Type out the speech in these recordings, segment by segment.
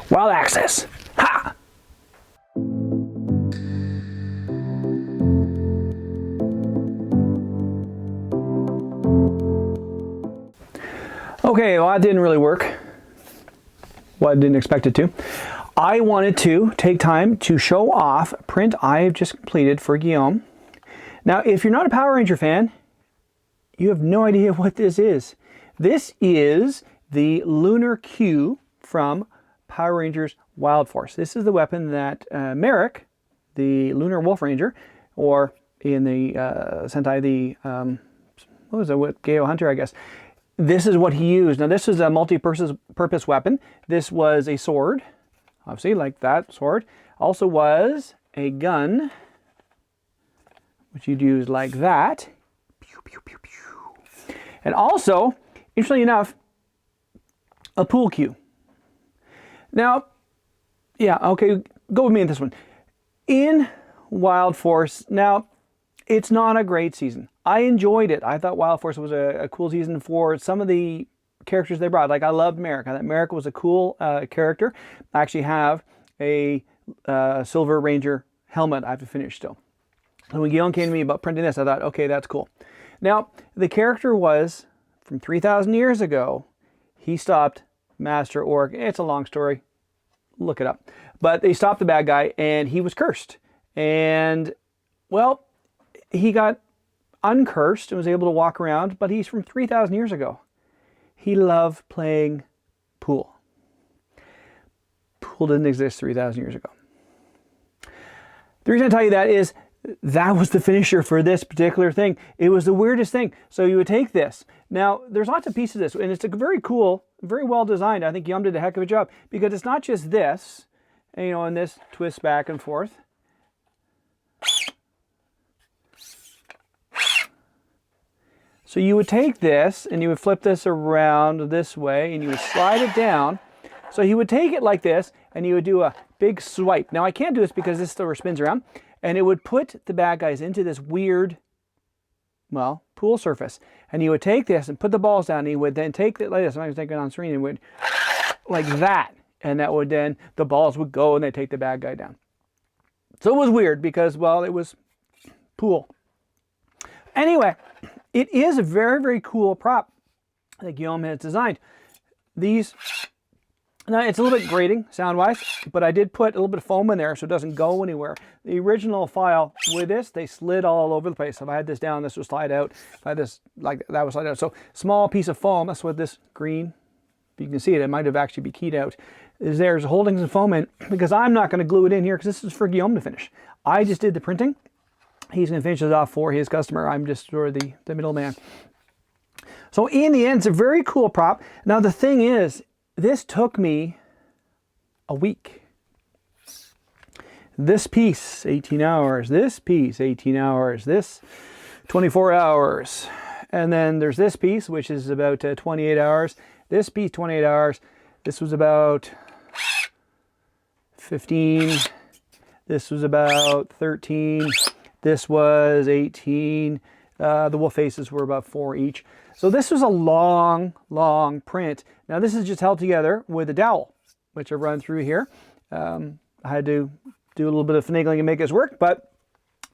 Wild access. Ha! Okay, well that didn't really work. Well, I didn't expect it to. I wanted to take time to show off a print I've just completed for Guillaume. Now, if you're not a Power Ranger fan, you have no idea what this is. This is the Lunar Cue from Power Rangers Wild Force. This is the weapon that Merrick, the Lunar Wolf Ranger, or in the Sentai, the, what was it, Geo Hunter, I guess. This is what he used. Now, this is a multi-purpose weapon. This was a sword, obviously, like that sword. Also was a gun, which you'd use like that. Pew, pew, pew, pew. And also, interestingly enough, a pool cue. Now, yeah, okay, go with me in this one. In Wild Force, now, it's not a great season. I enjoyed it. I thought Wild Force was a cool season for some of the characters they brought. Like, I loved Merrick. I thought Merrick was a cool character. I actually have a Silver Ranger helmet I have to finish still. So when Guillaume came to me about printing this, I thought, okay, that's cool. Now, the character was from 3,000 years ago. He stopped Master Orc. It's a long story. Look it up. But they stopped the bad guy, and he was cursed. And, well, he got uncursed and was able to walk around, but he's from 3,000 years ago. He loved playing pool. Pool didn't exist 3,000 years ago. The reason I tell you that is that was the finisher for this particular thing. It was the weirdest thing. So you would take this. Now, there's lots of pieces of this, and it's a very cool, very well designed. I think Yum did a heck of a job, because it's not just this, you know, and this twists back and forth. So you would take this and you would flip this around this way and you would slide it down. So he would take it like this and you would do a big swipe. Now I can't do this because this still spins around, and it would put the bad guys into this weird, well, pool surface. And you would take this and put the balls down, and he would then take it like this. I'm not going to take it on screen, and would like that. And that would then, the balls would go and they'd take the bad guy down. So it was weird because, well, it was pool. Anyway, it is a very, very cool prop that Guillaume has designed. These, now it's a little bit grating sound-wise, but I did put a little bit of foam in there so it doesn't go anywhere. The original file with this, they slid all over the place. If I had this down, this would slide out. If I had this like that would slide out. So small piece of foam, that's what this green, you can see it, it might have actually been keyed out, is there's holding some foam in, because I'm not going to glue it in here because this is for Guillaume to finish. I just did the printing. He's going to finish it off for his customer. I'm just sort of the middleman. So in the end, it's a very cool prop. Now the thing is, this took me a week. This piece, 18 hours. This piece, 18 hours. This, 24 hours. And then there's this piece, which is about 28 hours. This piece, 28 hours. This was about 15. This was about 13. This was 18. The wolf faces were about 4 each. So this was a long, long print. Now this is just held together with a dowel, which I've run through here. I had to do a little bit of finagling and make this work, but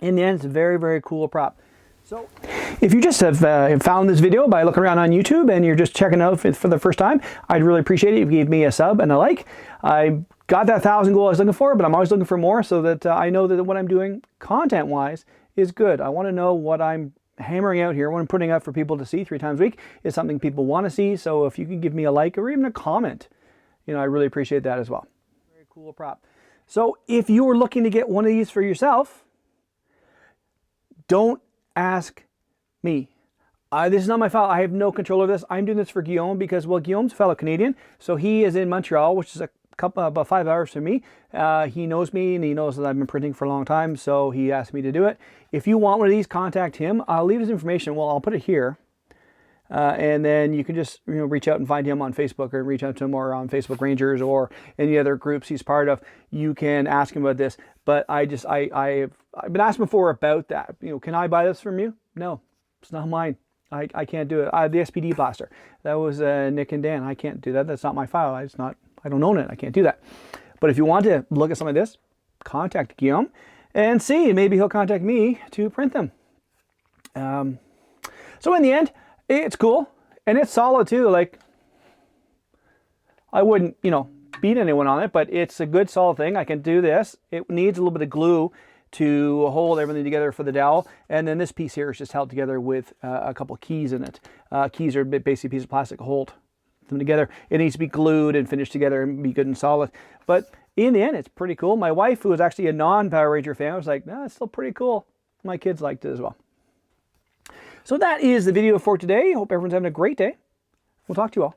in the end, it's a very, very cool prop. So if you just have found this video by looking around on YouTube and you're just checking out for the first time, I'd really appreciate it if you gave me a sub and a like. I got that 1,000 goal I was looking for, but I'm always looking for more so that I know that what I'm doing content-wise is good. I want to know what I'm hammering out here, what I'm putting out for people to see 3 times a week is something people want to see. So if you can give me a like or even a comment, you know, I really appreciate that as well. Very cool prop. So if you were looking to get one of these for yourself, don't ask me. This is not my file. I have no control over this. I'm doing this for Guillaume because, well, Guillaume's a fellow Canadian. So he is in Montreal, which is about 5 hours from me. He knows me and he knows that I've been printing for a long time. So he asked me to do it. If you want one of these, contact him. I'll leave his information. Well, I'll put it here. And then you can just, you know, reach out and find him on Facebook, or reach out to him or on Facebook Rangers or any other groups he's part of. You can ask him about this. But I've been asked before about that. You know, can I buy this from you? No, it's not mine. I can't do it. The SPD blaster. That was Nick and Dan. I can't do that. That's not my file. I don't own it. I can't do that. But if you want to look at something like this, contact Guillaume and see. Maybe he'll contact me to print them. So in the end, it's cool. And it's solid too. Like, I wouldn't, you know, beat anyone on it, but it's a good solid thing. I can do this. It needs a little bit of glue to hold everything together for the dowel. And then this piece here is just held together with a couple keys in it. Keys are basically a piece of plastic to hold them together. It needs to be glued and finished together and be good and solid. But in the end, it's pretty cool. My wife, who was actually a non-Power Ranger fan, was like, nah, it's still pretty cool. My kids liked it as well. So that is the video for today. Hope everyone's having a great day. We'll talk to you all